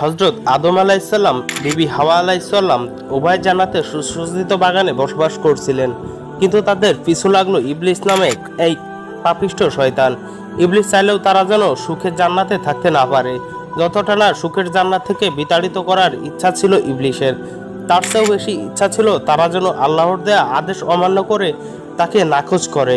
হযরত আদম আলাইহিসসালাম, বিবি হাওয়া আলাইহিসসালাম উভয় জান্নাতে সুসজ্জিত বাগানে বসবাস করছিলেন, কিন্তু তাদের পিছু লাগলো ইবলিস নামে এই পাপিষ্ঠ শয়তান। ইবলিস চাইলেও তারা যেন সুখের জান্নাতে থাকতে না পারে। যতটা না সুখের জান্নাত থেকে বিতাড়িত করার ইচ্ছা ছিল ইবলিসের, তার চেয়েও বেশি ইচ্ছা ছিল তারা যেন আল্লাহর দেয়া আদেশ অমান্য করে তাকে নাকচ করে।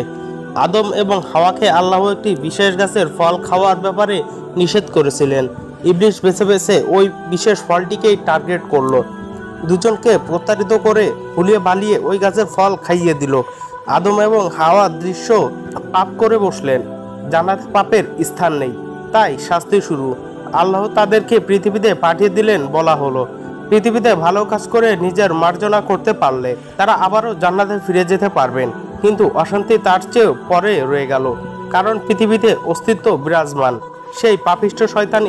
আদম এবং হাওয়াকে আল্লাহ একটি বিশেষ গাছের ফল খাওয়ার ব্যাপারে নিষেধ করেছিলেন। ইবলিস বেছে বেছে ওই বিশেষ ফলটিকেই টার্গেট করলো। দুজনকে প্রতারিত করে ভুলিয়ে বালিয়ে ওই গাছের ফল খাইয়ে দিল। আদম এবং হাওয়া দৃশ্য পাপ করে বসলেন। জান্নাতে পাপের স্থান নেই, তাই শাস্তি শুরু। আল্লাহ তাদেরকে পৃথিবীতে পাঠিয়ে দিলেন। বলা হলো, পৃথিবীতে ভালো কাজ করে নিজের মার্জনা করতে পারলে তারা আবারও জান্নাতে ফিরে যেতে পারবেন। কিন্তু অশান্তি তার চেয়েও পরে রয়ে গেল, কারণ পৃথিবীতে অস্তিত্ব বিরাজমান সেই পাপিষ্ঠ শয়তান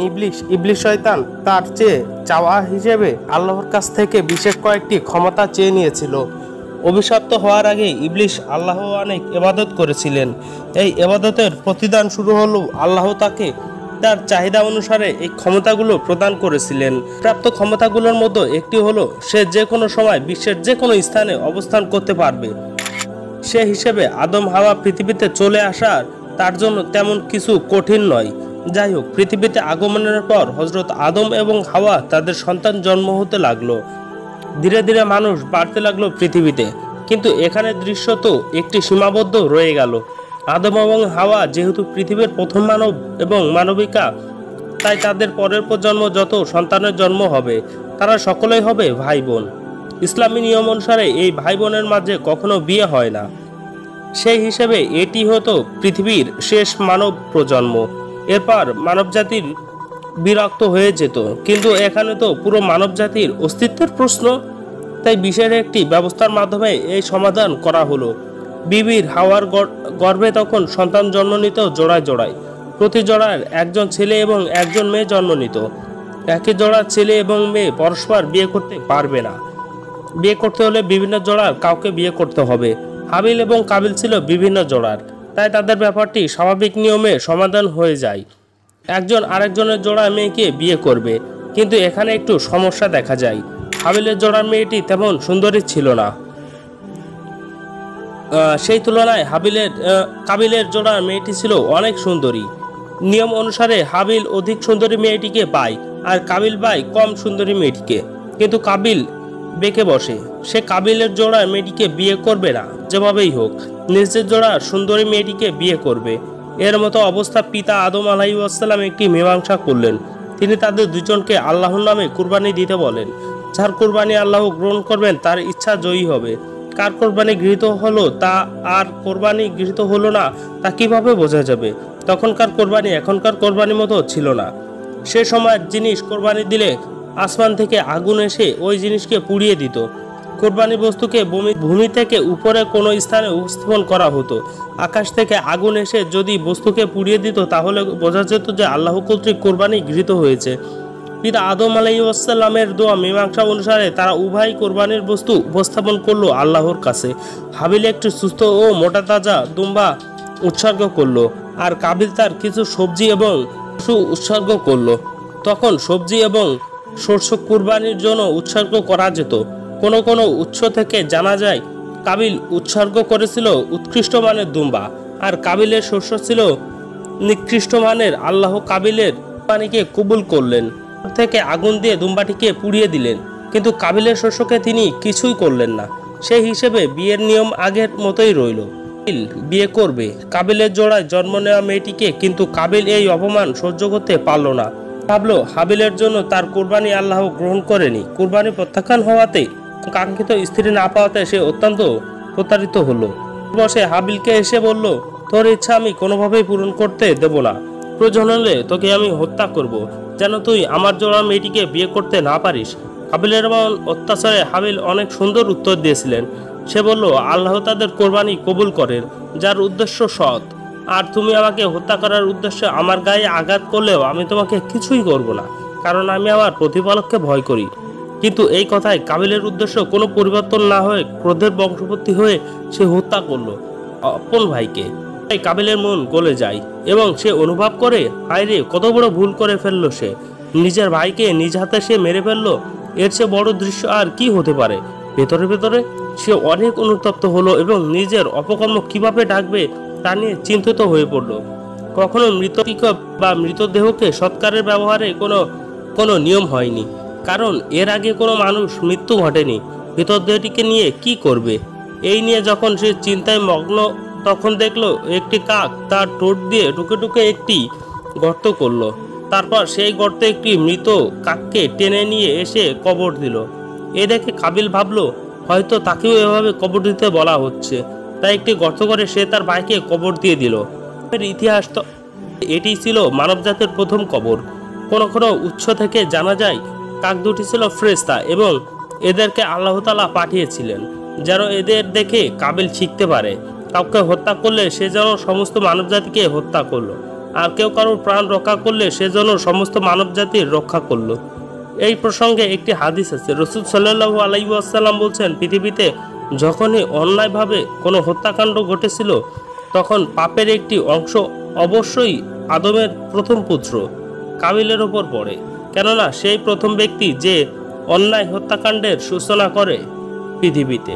ইবলিস শয়তান তার চেয়ে চাওয়া হিসেবে আল্লাহর কাছ থেকে বিশেষ কয়েকটি ক্ষমতা চেয়ে নিয়েছিল। অভিশপ্ত হওয়ার আগে ইবলিস আল্লাহ অনেক ইবাদত করেছিলেন। এই ইবাদতের প্রতিদান শুরু হলো আল্লাহ তাকে তার চাহিদা অনুসারে এই ক্ষমতাগুলো প্রদান করেছিলেন। প্রাপ্ত ক্ষমতাগুলোর মধ্যে একটি হলো সে যে কোনো সময় বিশ্বের যে কোনো স্থানে অবস্থান করতে পারবে। সে হিসেবে আদম হাওয়া পৃথিবীতে চলে আসার তার জন্য তেমন কিছু কঠিন নয়। যাই হোক, পৃথিবীতে আগমনের পর হযরত আদম এবং হাওয়া তাদের সন্তান জন্ম হতে লাগলো। ধীরে ধীরে মানুষ বাড়তে লাগলো পৃথিবীতে, কিন্তু এখানে দৃশ্য তো একটি সীমাবদ্ধ রয়ে গেল। আদম এবং হাওয়া যেহেতু পৃথিবীর প্রথম মানব এবং মানবিকা, তাই তাদের পরের প্রজন্ম যত সন্তানের জন্ম হবে তারা সকলেই হবে ভাই বোন। ইসলামী নিয়ম অনুসারে এই ভাই বোনের মাঝে কখনো বিয়ে হয় না। সেই হিসেবে এটি হতো পৃথিবীর শেষ মানব প্রজন্ম। এরপর মানবজাতির বিরক্ত হয়ে যেত, কিন্তু এখানে তো পুরো মানবজাতির অস্তিত্বের প্রশ্ন। তাই বিশেষ একটি ব্যবস্থার মাধ্যমে এই সমাধান করা হলো। বিবির হাওয়ার গর্ভে তখন সন্তান জন্ম নিত জোড়ায় জোড়ায়। প্রতি জোড়ার একজন ছেলে এবং একজন মেয়ে জন্ম নিত। একই জোড়ার ছেলে এবং মেয়ে পরস্পর বিয়ে করতে পারবে না। বিয়ে করতে হলে বিভিন্ন জোড়ার কাউকে বিয়ে করতে হবে। হাবিল এবং কাবিল ছিল বিভিন্ন জোড়ার, তাই তাদের ব্যাপারটি স্বাভাবিক নিয়মে সমাধান হয়ে যায়। একজন আরেকজনের জোড়া মেয়েকে বিয়ে করবে, কিন্তু এখানে একটু সমস্যা দেখা যায়। হাবিলের জোড়ার মেয়েটি তেমন সুন্দরী ছিল না। সেই তুলনায় কাবিলের জোড়ার মেয়েটি ছিল অনেক সুন্দরী। নিয়ম অনুসারে হাবিল অধিক সুন্দরী মেয়েটিকে পায় আর কাবিল পায় কম সুন্দরী মেয়েটিকে। কিন্তু কাবিল বেঁকে বসে, সে কাবিলের জোড়ার মেয়েটিকে বিয়ে করবে না। যেভাবেই হোক নিজের জোড়ার সুন্দরী মেয়েটিকে বিয়ে করবে। এর মতো অবস্থা পিতা আদম আলাইহিস সালাম একটি মীমাংসা করলেন। তিনি তাদের দুজনকে আল্লাহর নামে কুরবানি দিতে বলেন। যার কুরবানি আল্লাহ গ্রহণ করবেন তার ইচ্ছা জয়ী হবে। কার কোরবানি গৃহীত হলো তা আর কোরবানি গৃহীত হলো না তা কিভাবে বোঝা যাবে? তখনকার কোরবানি এখনকার কোরবানির মতো ছিল না। সে সময়ের জিনিস কোরবানি দিলে আসমান থেকে আগুন এসে ওই জিনিসকে পুড়িয়ে দিত। কোরবানি বস্তুকে ভূমি থেকে উপরে কোনো স্থানে উপস্থাপন করা হতো। আকাশ থেকে আগুন এসে যদি বস্তুকে পুড়িয়ে দিত তাহলে বোঝা যেত যে আল্লাহ কর্তৃক কোরবানি গৃহীত হয়েছে। পিতা আদম আলাইহিস সালামের দোয়া মীমাংসা অনুসারে তারা উভয় কোরবানির বস্তু উপস্থাপন করলো আল্লাহর কাছে। হাবিল একটি সুস্থ ও মোটা তাজা দুম্বা উৎসর্গ করলো, আর কাবিল তার কিছু সবজি এবং পশু উৎসর্গ করলো। তখন সবজি এবং শস্য কুরবানির জন্য উৎসর্গ করা যেত। কোনো কোনো উৎস থেকে জানা যায় কাবিল উৎসর্গ করেছিল উৎকৃষ্ট মানের দুম্বা, আর কাবিলের শস্য ছিল নিকৃষ্ট মানের। আল্লাহ কাবিলের কুরবানিকে কবুল করলেন, থেকে আগুন দিয়ে দুম্বাটিকে পুড়িয়ে দিলেন, কিন্তু কাবিলের শস্যকে তিনি কিছুই করলেন না। সেই হিসেবে বিয়ের নিয়ম আগের মতোই রইল। বিয়ে করবে কাবিলের জোড়ায় জন্ম নেওয়া মেয়েটিকে, কিন্তু কাবিল এই অপমান সহ্য করতে পারল না। ভাবলো হাবিলের জন্য তার কুরবানি আল্লাহ গ্রহণ করেনি। কুরবানি প্রত্যাখ্যান হওয়াতে, কাঙ্ক্ষিত স্ত্রী না পাওয়াতে সে অত্যন্ত প্রতারিত হলো। বসে হাবিলকে এসে বলল, তোর ইচ্ছা আমি কোনোভাবেই পূরণ করতে দেব না। প্রয়োজন হলে তোকে আমি হত্যা করব, যেন তুই আমার জোড়া মেয়েটিকে বিয়ে করতে না পারিস। কাবিলের এমন অত্যাচারে হাবিল অনেক সুন্দর উত্তর দিয়েছিলেন। সে বলল, আল্লাহ তাদের কোরবানি কবুল করেন যার উদ্দেশ্য সৎ, আর তুমি আমাকে হত্যা করার উদ্দেশ্যে আমার গায়ে আঘাত করলেও আমি তোমাকে কিছুই করব না, কারণ আমি আমার প্রতিপালককে ভয় করি। কিন্তু এই কথায় কাবিলের উদ্দেশ্য কোনো পরিবর্তন না হয়ে ক্রোধের বংশবর্তী হয়ে সে হত্যা করলো আপন ভাইকে। তাই কাবিলের মন গলে যায় এবং সে অনুভব করে, হায় রে, কত বড় ভুল করে ফেললো সে। নিজের ভাইকে নিজ হাতে সে মেরে ফেললো, এর চেয়ে বড় দৃশ্য আর কি হতে পারে। ভেতরে ভেতরে সে অনেক অনুতপ্ত হলো এবং নিজের অপকর্ম কিভাবে ঢাকবে তা নিয়ে চিন্তিত হয়ে পড়ল। কখনো মৃতদেহ বা মৃতদেহকে সৎকারের ব্যবহারে কোনো কোনো নিয়ম হয়নি, কারণ এর আগে কোনো মানুষ মৃত্যু ঘটেনি। মৃতদেহটিকে নিয়ে কি করবে, এই নিয়ে যখন সে চিন্তায় মগ্ন, তখন দেখলো একটি কাক তার ঠোঁট দিয়ে টুকে টুকে একটি গর্ত করলো। তারপর সেই গর্তে একটি মৃত কাককে টেনে নিয়ে এসে কবর দিল। এ দেখে কাবিল ভাবলো হয়তো তাকেও এভাবে কবর দিতে বলা হচ্ছে, তাই একটি গর্ত করে সে তার ভাইকে কবর দিয়ে দিল। এর ইতিহাস তো এটি ছিল মানবজাতির প্রথম কবর। কোনো কোনো উৎস থেকে জানা যায় কাক দুটি ছিল ফেরেশতা এবং এদেরকে আল্লাহ তাআলা পাঠিয়েছিলেন যেন এদের দেখে কাবিল শিখতে পারে। কাউকে হত্যা করলে সে যেন সমস্ত মানবজাতিকে হত্যা করলো, আর কেউ কারোর প্রাণ রক্ষা করলে সে যেন সমস্ত মানবজাতির রক্ষা করলো। এই প্রসঙ্গে একটি হাদিস আছে, রাসূল সাল্লাল্লাহু আলাইহি ওয়াসাল্লাম বলছেন, পৃথিবীতে যখনই অন্যায়ভাবে কোনো হত্যাকাণ্ড ঘটেছিল তখন পাপের একটি অংশ অবশ্যই আদমের প্রথম পুত্র কাবিলের ওপর পড়ে, কেননা সেই প্রথম ব্যক্তি যে অন্যায় হত্যাকাণ্ডের সূচনা করে পৃথিবীতে।